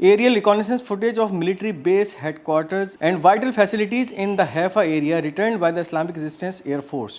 aerial reconnaissance footage of military base headquarters and vital facilities in the Haifa area returned by the Islamic Resistance Air Force।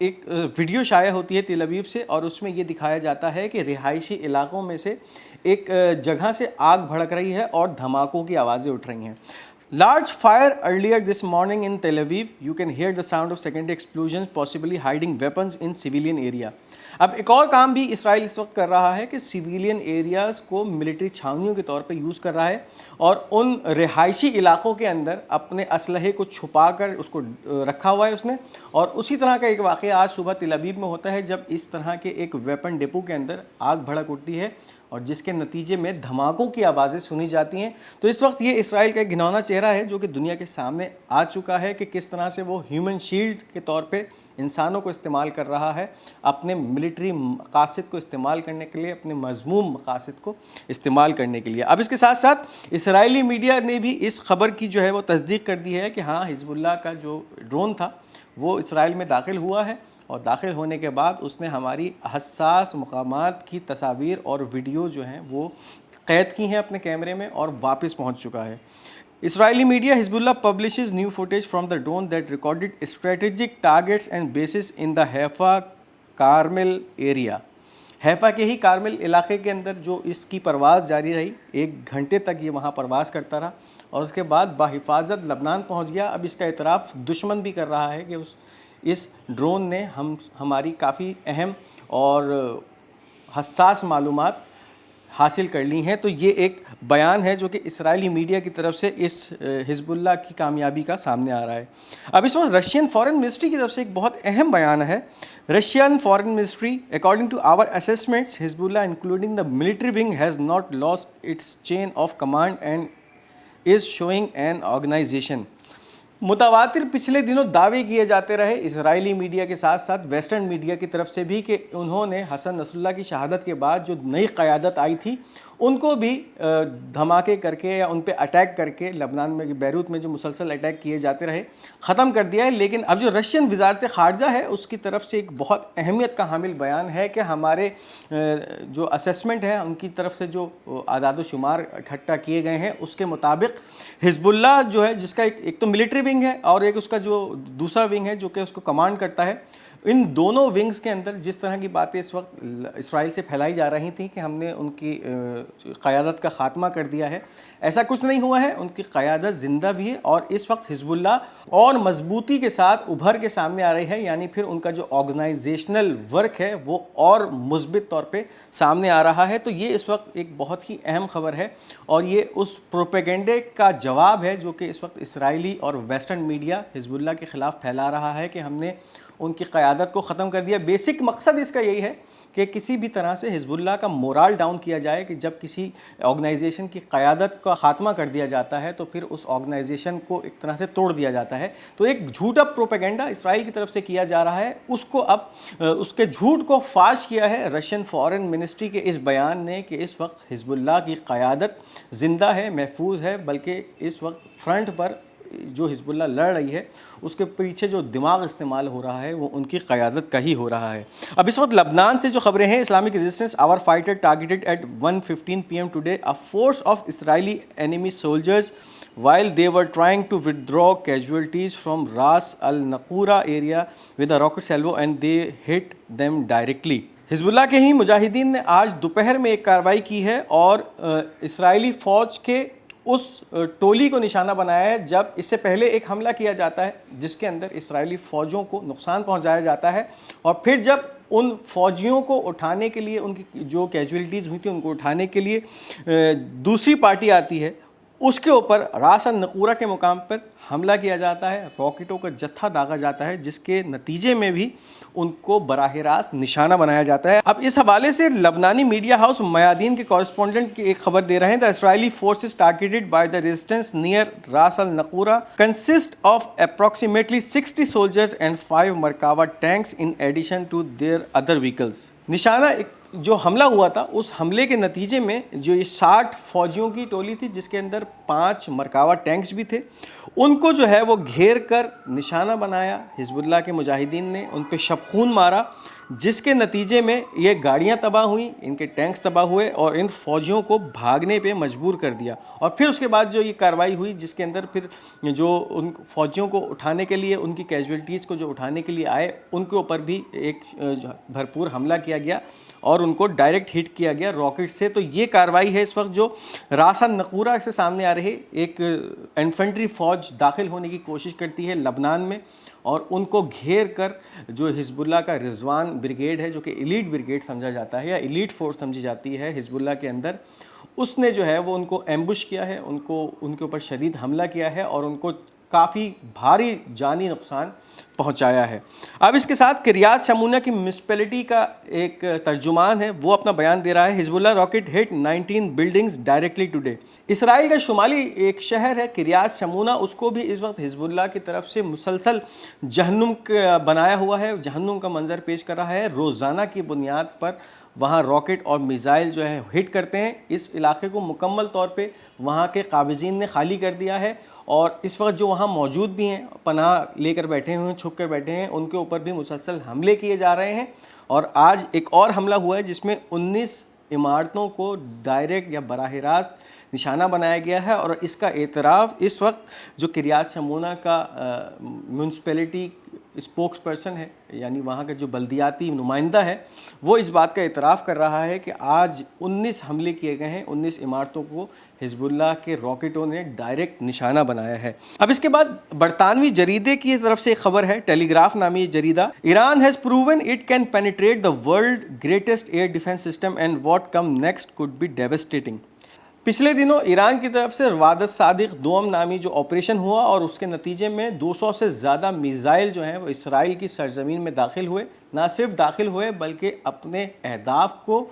ایک video شائع ہوتی ہے تل Aviv سے اور اس میں یہ دکھایا جاتا ہے کہ رہائشی علاقوں میں سے ایک جگہ سے آگ بھڑک رہی ہے اور دھماکوں کی آوازیں اٹھ رہی ہیں. Large fire earlier this morning in Tel Aviv. You can hear the sound of secondary explosions, possibly hiding weapons in civilian area. اب ایک اور کام بھی اسرائیل اس وقت کر رہا ہے کہ سویلین ایریاز کو ملٹری چھاونیوں کے طور پہ یوز کر رہا ہے اور ان رہائشی علاقوں کے اندر اپنے اسلحے کو چھپا کر اس کو رکھا ہوا ہے اس نے. اور اسی طرح کا ایک واقعہ آج صبح تل ابیب میں ہوتا ہے جب اس طرح کے ایک ویپن ڈپو کے اندر آگ بھڑک اٹھتی ہے اور جس کے نتیجے میں دھماکوں کی آوازیں سنی جاتی ہیں. تو اس وقت یہ اسرائیل کا ایک گھناؤنا چہرہ ہے جو کہ دنیا کے سامنے آ چکا ہے کہ کس طرح سے وہ ہیومن شیلڈ کے طور پہ انسانوں کو استعمال کر رہا ہے اپنے ملٹری مقاصد کو استعمال کرنے کے لیے, اپنے مذموم مقاصد کو استعمال کرنے کے لیے. اب اس کے ساتھ ساتھ اسرائیلی میڈیا نے بھی اس خبر کی جو ہے وہ تصدیق کر دی ہے کہ ہاں حزب اللہ کا جو ڈرون تھا وہ اسرائیل میں داخل ہوا ہے اور داخل ہونے کے بعد اس نے ہماری حساس مقامات کی تصاویر اور ویڈیو جو ہیں وہ قید کی ہیں اپنے کیمرے میں اور واپس پہنچ چکا ہے. Israeli media Hezbollah publishes new footage from the drone that recorded strategic targets and bases in the Haifa Carmel area. Haifa کے ہی کارمل علاقے کے اندر جو اس کی پرواز جاری رہی, 1 گھنٹے تک یہ وہاں پرواز کرتا رہا اور اس کے بعد بحفاظت لبنان پہنچ گیا. اب اس کا اعتراف دشمن بھی کر رہا ہے کہ اس ڈرون نے ہماری کافی اہم اور حساس معلومات حاصل کر لی ہیں. تو یہ ایک بیان ہے جو کہ اسرائیلی میڈیا کی طرف سے اس حزب اللہ کی کامیابی کا سامنے آ رہا ہے. اب اس وقت رشین فارن منسٹری کی طرف سے ایک بہت اہم بیان ہے. Russian foreign ministry according to our assessments Hezbollah including the military wing has not lost its chain of command and is showing an organisation. متواتر پچھلے دنوں دعوے کیے جاتے رہے اسرائیلی میڈیا کے ساتھ ساتھ ویسٹرن میڈیا کی طرف سے بھی کہ انہوں نے حسن نصر اللہ کی شہادت کے بعد جو نئی قیادت آئی تھی ان کو بھی دھماکے کر کے یا ان پہ اٹیک کر کے لبنان میں بیروت میں جو مسلسل اٹیک کیے جاتے رہے ختم کر دیا ہے. لیکن اب جو رشین وزارت خارجہ ہے اس کی طرف سے ایک بہت اہمیت کا حامل بیان ہے کہ ہمارے جو اسیسمنٹ ہے ان کی طرف سے جو اعداد و شمار اکٹھا کیے گئے ہیں اس کے مطابق حزب اللہ جو ہے جس کا ایک تو ملٹری ونگ ہے اور ایک اس کا جو دوسرا ونگ ہے جو کہ اس کو کمانڈ کرتا ہے, ان دونوں ونگز کے اندر جس طرح کی باتیں اس وقت اسرائیل سے پھیلائی جا رہی تھیں کہ ہم نے ان کی قیادت کا خاتمہ کر دیا ہے, ایسا کچھ نہیں ہوا ہے. ان کی قیادت زندہ بھی ہے اور اس وقت حزب اللہ اور مضبوطی کے ساتھ ابھر کے سامنے آ رہی ہے. یعنی پھر ان کا جو آرگنائزیشنل ورک ہے وہ اور مثبت طور پہ سامنے آ رہا ہے. تو یہ اس وقت ایک بہت ہی اہم خبر ہے اور یہ اس پروپیگنڈے کا جواب ہے جو کہ اس وقت اسرائیلی اور ویسٹرن میڈیا حزب اللہ کے خلاف پھیلا رہا ہے کہ ہم نے ان کی قیادت کو ختم کر دیا. بیسک مقصد اس کا یہی ہے کہ کسی بھی طرح سے حزب اللہ کا مورال ڈاؤن کیا جائے کہ جب کسی آرگنائزیشن کی قیادت کا خاتمہ کر دیا جاتا ہے تو پھر اس آرگنائزیشن کو ایک طرح سے توڑ دیا جاتا ہے. تو ایک جھوٹا پروپیگنڈا اسرائیل کی طرف سے کیا جا رہا ہے, اس کو اب اس کے جھوٹ کو فاش کیا ہے رشین فارن منسٹری کے اس بیان نے کہ اس وقت حزب اللہ کی قیادت زندہ ہے, محفوظ ہے, بلکہ اس وقت فرنٹ پر جو حزب اللہ لڑ رہی ہے اس کے پیچھے جو دماغ استعمال ہو رہا ہے وہ ان کی قیادت کا ہی ہو رہا ہے. اب اس وقت لبنان سے جو خبریں ہیں, Islamic resistance our fighter targeted at 1:15 PM today a force of Israeli enemy soldiers while they were trying to withdraw casualties from Ras al-Naqura area with a rocket salvo and they hit them directly. حزب اللہ کے ہی مجاہدین نے آج دوپہر میں ایک کارروائی کی ہے اور اسرائیلی فوج کے اس ٹولی کو نشانہ بنایا ہے جب اس سے پہلے ایک حملہ کیا جاتا ہے جس کے اندر اسرائیلی فوجوں کو نقصان پہنچایا جاتا ہے اور پھر جب ان فوجیوں کو اٹھانے کے لیے ان کی جو کیجویلٹیز ہوئی تھیں ان کو اٹھانے کے لیے دوسری پارٹی آتی ہے, اس کے اوپر راس النقورہ کے مقام پر حملہ کیا جاتا ہے, راکٹوں کا جتھا داغا جاتا ہے جس کے نتیجے میں بھی ان کو براہ راست نشانہ بنایا جاتا ہے. اب اس حوالے سے لبنانی میڈیا ہاؤس میادین کے کورسپونڈنٹ کی ایک خبر دے رہے ہیں. The Israeli forces targeted by the resistance near Ras al Naqoura consist of approximately 60 soldiers and 5 Merkava tanks in addition to their other vehicles. نشانہ جو حملہ ہوا تھا اس حملے کے نتیجے میں جو یہ 60 فوجیوں کی ٹولی تھی جس کے اندر 5 مرکاوا ٹینکس بھی تھے, ان کو جو ہے وہ گھیر کر نشانہ بنایا حزب اللہ کے مجاہدین نے, ان پہ شب خون مارا. جس کے نتیجے میں یہ گاڑیاں تباہ ہوئیں، ان کے ٹینکس تباہ ہوئے اور ان فوجیوں کو بھاگنے پہ مجبور کر دیا. اور پھر اس کے بعد جو یہ کارروائی ہوئی جس کے اندر پھر جو ان فوجیوں کو اٹھانے کے لیے، ان کی کیجویلٹیز کو جو اٹھانے کے لیے آئے، ان کے اوپر بھی ایک بھرپور حملہ کیا گیا اور ان کو ڈائریکٹ ہٹ کیا گیا راکٹ سے. تو یہ کارروائی ہے اس وقت جو راس النقورہ سے سامنے آ رہی. ایک انفنٹری فوج داخل ہونے کی کوشش کرتی ہے لبنان میں اور ان کو گھیر کر جو حزب اللہ کا رضوان بریگیڈ ہے، جو کہ ایلیٹ بریگیڈ سمجھا جاتا ہے یا ایلیٹ فورس سمجھی جاتی ہے حزب اللہ کے اندر، اس نے جو ہے وہ ان کو ایمبش کیا ہے، ان کے اوپر شدید حملہ کیا ہے اور ان کو کافی بھاری جانی نقصان پہنچایا ہے. اب اس کے ساتھ کریات شمونہ کی میونسپلٹی کا ایک ترجمان ہے، وہ اپنا بیان دے رہا ہے. حزب اللہ راکٹ ہٹ 19 بلڈنگز ڈائریکٹلی ٹوڈے. اسرائیل کا شمالی ایک شہر ہے کریات شمونہ، اس کو بھی اس وقت حزب اللہ کی طرف سے مسلسل جہنم بنایا ہوا ہے، جہنم کا منظر پیش کر رہا ہے. روزانہ کی بنیاد پر وہاں راکٹ اور میزائل جو ہے ہٹ کرتے ہیں. اس علاقے کو مکمل طور پہ وہاں کے قابضین نے خالی کر دیا ہے اور اس وقت جو وہاں موجود بھی ہیں، پناہ لے کر بیٹھے ہوئے ہیں، چھپ کر بیٹھے ہیں، ان کے اوپر بھی مسلسل حملے کیے جا رہے ہیں. اور آج ایک اور حملہ ہوا ہے جس میں 19 عمارتوں کو ڈائریکٹ یا براہ راست نشانہ بنایا گیا ہے اور اس کا اعتراف اس وقت جو کریات شمونہ کا میونسپلٹی اسپوکس پرسن ہے، یعنی وہاں کا جو بلدیاتی نمائندہ ہے، وہ اس بات کا اعتراف کر رہا ہے کہ آج 19 حملے کیے گئے ہیں، 19 عمارتوں کو حزب اللہ کے راکٹوں نے ڈائریکٹ نشانہ بنایا ہے. اب اس کے بعد برطانوی جریدے کی طرف سے ایک خبر ہے، ٹیلی گراف نامی جریدہ. Iran has proven it can penetrate the world greatest air defence system and what come next could be devastating. پچھلے دنوں ایران کی طرف سے رواد الصادق دوم نامی جو آپریشن ہوا اور اس کے نتیجے میں 200 سے زیادہ میزائل جو ہیں وہ اسرائیل کی سرزمین میں داخل ہوئے. نہ صرف داخل ہوئے بلکہ اپنے اہداف کو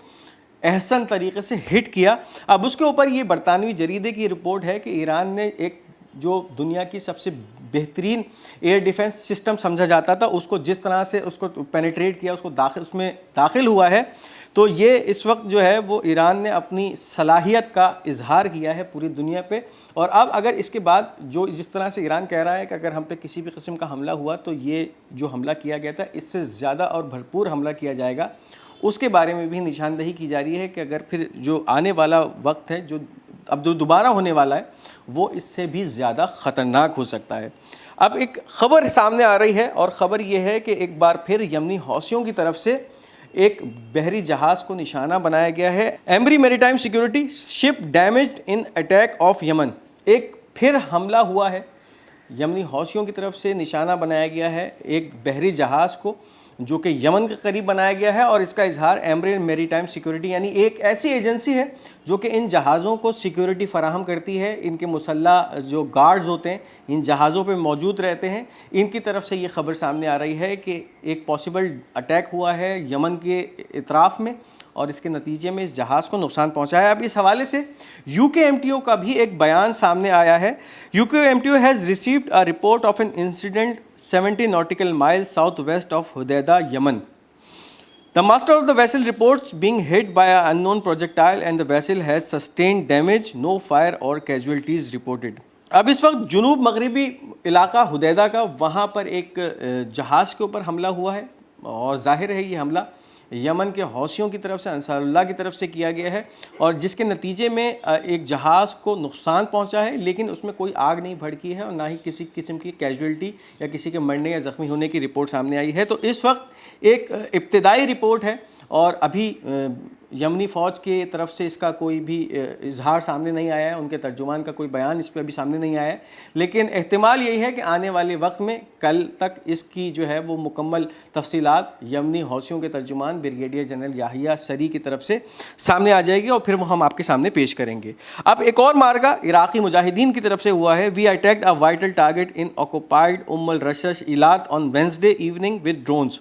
احسن طریقے سے ہٹ کیا. اب اس کے اوپر یہ برطانوی جریدے کی رپورٹ ہے کہ ایران نے ایک جو دنیا کی سب سے بہترین ایئر ڈیفنس سسٹم سمجھا جاتا تھا، اس کو جس طرح سے اس کو پینیٹریٹ کیا، اس میں داخل ہوا ہے. تو یہ اس وقت جو ہے وہ ایران نے اپنی صلاحیت کا اظہار کیا ہے پوری دنیا پہ. اور اب اگر اس کے بعد جو جس طرح سے ایران کہہ رہا ہے کہ اگر ہم پہ کسی بھی قسم کا حملہ ہوا تو یہ جو حملہ کیا گیا تھا اس سے زیادہ اور بھرپور حملہ کیا جائے گا، اس کے بارے میں بھی نشاندہی کی جا رہی ہے کہ اگر پھر جو آنے والا وقت ہے، جو اب جو دوبارہ ہونے والا ہے، وہ اس سے بھی زیادہ خطرناک ہو سکتا ہے. اب ایک خبر سامنے آ رہی ہے اور خبر یہ ہے کہ ایک بار پھر یمنی حوثیوں کی طرف سے ایک بحری جہاز کو نشانہ بنایا گیا ہے. Ambrey maritime security ship damaged in attack off Yemen. ایک پھر حملہ ہوا ہے، یمنی حوثیوں کی طرف سے نشانہ بنایا گیا ہے ایک بحری جہاز کو جو کہ یمن کے قریب بنایا گیا ہے. اور اس کا اظہار ایمبری میری ٹائم سیکیورٹی یعنی ایک ایسی ایجنسی ہے جو کہ ان جہازوں کو سیکیورٹی فراہم کرتی ہے. ان کے مسلح جو گارڈز ہوتے ہیں ان جہازوں پہ موجود رہتے ہیں. ان کی طرف سے یہ خبر سامنے آ رہی ہے کہ ایک پاسبل اٹیک ہوا ہے یمن کے اطراف میں اور اس کے نتیجے میں اس جہاز کو نقصان پہنچا ہے. اب اس حوالے سے یو کے ایم ٹی او کا بھی ایک بیان سامنے آیا ہے. U K M T O has received a report of an incident 70 nautical miles southwest of Hodeidah, Yemen. The master of the vessel reports being hit by an unknown projectile and the vessel has sustained damage. No fire or casualties reported. اب اس وقت جنوب مغربی علاقہ حدیدہ کا وہاں پر ایک جہاز کے اوپر حملہ ہوا ہے اور ظاہر ہے یہ حملہ یمن کے حوثیوں کی طرف سے، انصار اللہ کی طرف سے کیا گیا ہے اور جس کے نتیجے میں ایک جہاز کو نقصان پہنچا ہے، لیکن اس میں کوئی آگ نہیں بھڑکی ہے اور نہ ہی کسی قسم کی کیجویلٹی یا کسی کے مرنے یا زخمی ہونے کی رپورٹ سامنے آئی ہے. تو اس وقت ایک ابتدائی رپورٹ ہے اور ابھی یمنی فوج کی طرف سے اس کا کوئی بھی اظہار سامنے نہیں آیا ہے، ان کے ترجمان کا کوئی بیان اس پہ ابھی سامنے نہیں آیا ہے. لیکن احتمال یہی ہے کہ آنے والے وقت میں کل تک اس کی جو ہے وہ مکمل تفصیلات یمنی حوثیوں کے ترجمان بریگیڈیئر جنرل یحییٰ سری کی طرف سے سامنے آ جائے گی اور پھر وہ ہم آپ کے سامنے پیش کریں گے. اب ایک اور معرکہ عراقی مجاہدین کی طرف سے ہوا ہے. We attacked a vital target in occupied al Rashrash Eilat on Wednesday evening with drones.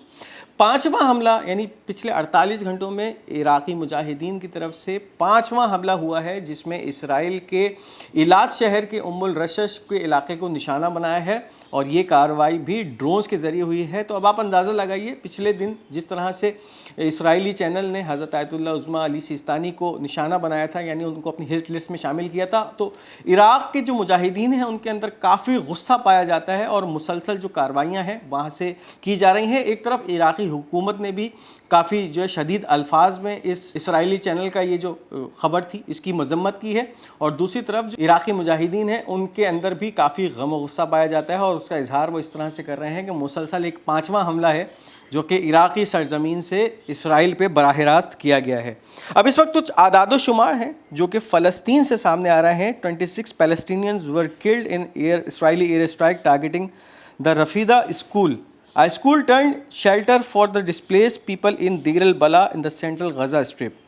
5واں حملہ یعنی پچھلے 48 گھنٹوں میں عراقی مجاہدین کی طرف سے 5واں حملہ ہوا ہے جس میں اسرائیل کے ایلات شہر کے الرشش کے علاقے کو نشانہ بنایا ہے اور یہ کارروائی بھی ڈرونز کے ذریعے ہوئی ہے. تو اب آپ اندازہ لگائیے پچھلے دن جس طرح سے اسرائیلی چینل نے حضرت آیت اللہ عظمیٰ علی سیستانی کو نشانہ بنایا تھا، یعنی ان کو اپنی ہٹ لسٹ میں شامل کیا تھا، تو عراق کے جو مجاہدین ہیں ان کے اندر کافی غصہ پایا جاتا ہے اور مسلسل جو کارروائیاں ہیں وہاں سے کی جا رہی ہیں. ایک طرف عراقی عراقی حکومت نے بھی کافی جو ہے شدید الفاظ میں اس اسرائیلی چینل کا یہ جو خبر تھی اس کی مذمت کی ہے، اور دوسری طرف جو عراقی مجاہدین ہیں ان کے اندر بھی کافی غم و غصہ پایا جاتا ہے، اور اس کا اظہار وہ اس طرح سے کر رہے ہیں کہ مسلسل ایک 5واں حملہ ہے جو کہ عراقی سرزمین سے اسرائیل پہ براہ راست کیا گیا ہے۔ اب اس وقت کچھ اعداد و شمار ہیں جو کہ فلسطین سے سامنے آ رہے ہیں۔ 26 Palestinians were killed in Israeli airstrike targeting the Rafida school. A school turned shelter for the displaced people in Deir al-Balah in the central Gaza Strip.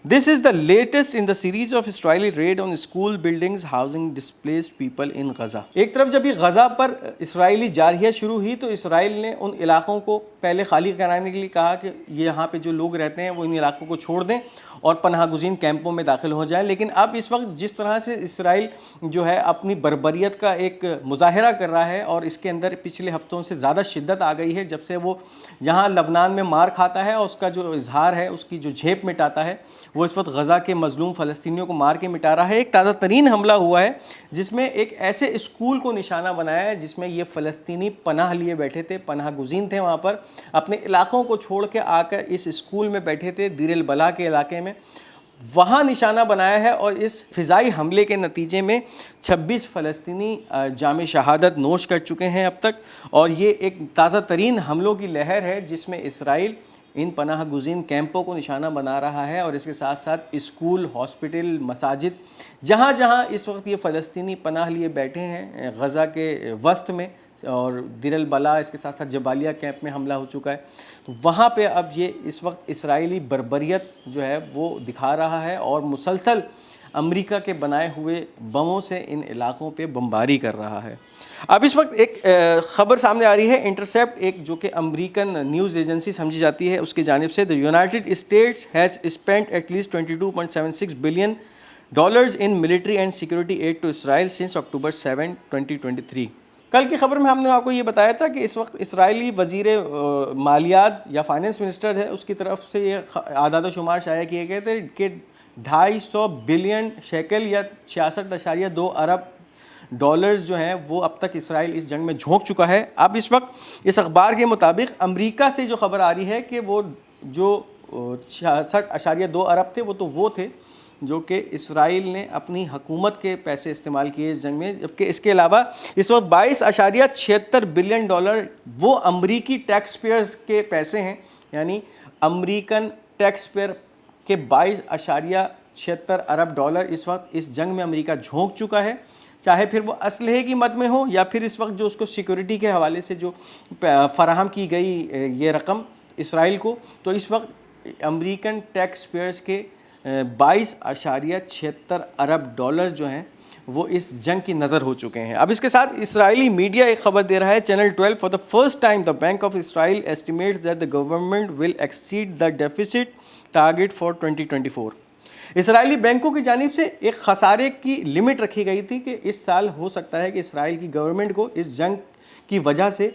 This is the latest in the series of Israeli raid on school buildings housing displaced people in Gaza. ایک طرف جب یہ غزہ پر اسرائیلی جارحیت شروع ہوئی تو اسرائیل نے ان علاقوں کو پہلے خالی کرانے کے لیے کہا کہ یہاں پہ جو لوگ رہتے ہیں وہ ان علاقوں کو چھوڑ دیں اور پناہ گزین کیمپوں میں داخل ہو جائیں، لیکن اب اس وقت جس طرح سے اسرائیل جو ہے اپنی بربریت کا ایک مظاہرہ کر رہا ہے، اور اس کے اندر پچھلے ہفتوں سے زیادہ شدت آ گئی ہے جب سے وہ جہاں لبنان میں مار کھاتا ہے اور اس کا جو اظہار ہے اس کی جو جھیپ مٹاتا ہے، وہ اس وقت غزہ کے مظلوم فلسطینیوں کو مار کے مٹا رہا ہے۔ ایک تازہ ترین حملہ ہوا ہے جس میں ایک ایسے اسکول کو نشانہ بنایا ہے جس میں یہ فلسطینی پناہ لیے بیٹھے تھے، پناہ گزین تھے، وہاں پر اپنے علاقوں کو چھوڑ کے آ کر اس اسکول میں بیٹھے تھے دیر البلاح کے علاقے میں، وہاں نشانہ بنایا ہے، اور اس فضائی حملے کے نتیجے میں 26 فلسطینی جام شہادت نوش کر چکے ہیں اب تک، اور یہ ایک تازہ ترین حملوں کی لہر ہے جس میں اسرائیل ان پناہ گزین کیمپوں کو نشانہ بنا رہا ہے، اور اس کے ساتھ ساتھ اسکول، ہاسپٹل، مساجد، جہاں جہاں اس وقت یہ فلسطینی پناہ لیے بیٹھے ہیں غزہ کے وسط میں، اور دیر البلاح اس کے ساتھ ساتھ جبالیہ کیمپ میں حملہ ہو چکا ہے، تو وہاں پہ اب یہ اس وقت اسرائیلی بربریت جو ہے وہ دکھا رہا ہے، اور مسلسل امریکہ کے بنائے ہوئے بموں سے ان علاقوں پہ بمباری کر رہا ہے۔ اب اس وقت ایک خبر سامنے آ رہی ہے انٹرسیپٹ، ایک جو کہ امریکن نیوز ایجنسی سمجھی جاتی ہے، اس کی جانب سے، The United States has spent at least $22.76 billion in military and security aid to Israel since October 7, 2023۔ کل کی خبر میں ہم نے آپ کو یہ بتایا تھا کہ اس وقت اسرائیلی وزیر مالیات یا فائنانس منسٹر ہے اس کی طرف سے یہ اعداد و شمار شائع کیے گئے تھے کہ 250 بلین شیکل یا 66.2 ارب ڈالرز جو ہیں وہ اب تک اسرائیل اس جنگ میں جھونک چکا ہے۔ اب اس وقت اس اخبار کے مطابق امریکہ سے جو خبر آ رہی ہے کہ وہ جو 66.2 ارب تھے وہ تھے جو کہ اسرائیل نے اپنی حکومت کے پیسے استعمال کیے اس جنگ میں، جبکہ اس کے علاوہ اس وقت 22.76 بلین ڈالر وہ امریکی ٹیکس پیئرز کے پیسے ہیں، یعنی امریکن ٹیکس پیئر کے 22.76 ارب ڈالر اس وقت اس جنگ میں امریکہ جھونک چکا ہے، چاہے پھر وہ اسلحے کی مد میں ہو یا پھر اس وقت جو اس کو سیکورٹی کے حوالے سے جو فراہم کی گئی یہ رقم اسرائیل کو، تو اس وقت امریکن ٹیکس پیئرز کے 22.76 ارب ڈالر جو ہیں وہ اس جنگ کی نظر ہو چکے ہیں۔ اب اس کے ساتھ اسرائیلی میڈیا ایک خبر دے رہا ہے، channel 12، for the first time the bank of Israel estimates that the government will exceed the deficit target for 2024۔ اسرائیلی بینکوں کی جانب سے ایک خسارے کی لمٹ رکھی گئی تھی کہ اس سال ہو سکتا ہے کہ اسرائیل کی گورنمنٹ کو اس جنگ کی وجہ سے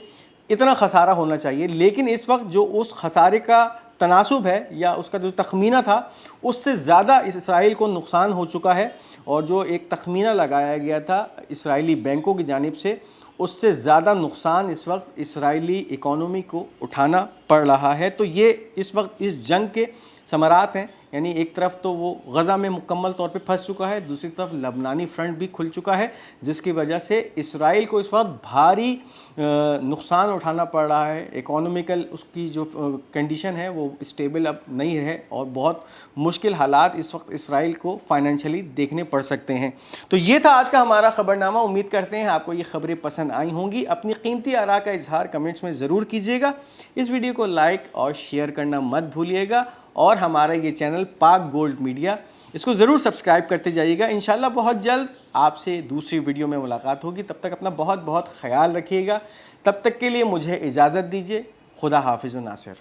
اتنا خسارہ ہونا چاہیے، لیکن اس وقت جو اس خسارے کا تناسب ہے یا اس کا جو تخمینہ تھا اس سے زیادہ اسرائیل کو نقصان ہو چکا ہے، اور جو ایک تخمینہ لگایا گیا تھا اسرائیلی بینکوں کی جانب سے اس سے زیادہ نقصان اس وقت اسرائیلی اکانومی کو اٹھانا پڑ رہا ہے۔ تو یہ اس وقت اس جنگ کے ثمرات ہیں، یعنی ایک طرف تو وہ غزہ میں مکمل طور پہ پھنس چکا ہے، دوسری طرف لبنانی فرنٹ بھی کھل چکا ہے، جس کی وجہ سے اسرائیل کو اس وقت بھاری نقصان اٹھانا پڑ رہا ہے۔ اکانومیکل اس کی جو کنڈیشن ہے وہ اسٹیبل اب نہیں ہے، اور بہت مشکل حالات اس وقت اسرائیل کو فائنینشلی دیکھنے پڑ سکتے ہیں۔ تو یہ تھا آج کا ہمارا خبرنامہ، امید کرتے ہیں آپ کو یہ خبریں پسند آئی ہوں گی۔ اپنی قیمتی آراء کا اظہار کمنٹس میں ضرور کیجیے گا، اس ویڈیو کو لائک اور شیئر کرنا مت بھولیے گا، اور ہمارا یہ چینل پاک گولڈ میڈیا اس کو ضرور سبسکرائب کرتے جائیے گا۔ انشاءاللہ بہت جلد آپ سے دوسری ویڈیو میں ملاقات ہوگی، تب تک اپنا بہت بہت خیال رکھیے گا۔ تب تک کے لیے مجھے اجازت دیجیے، خدا حافظ و ناصر۔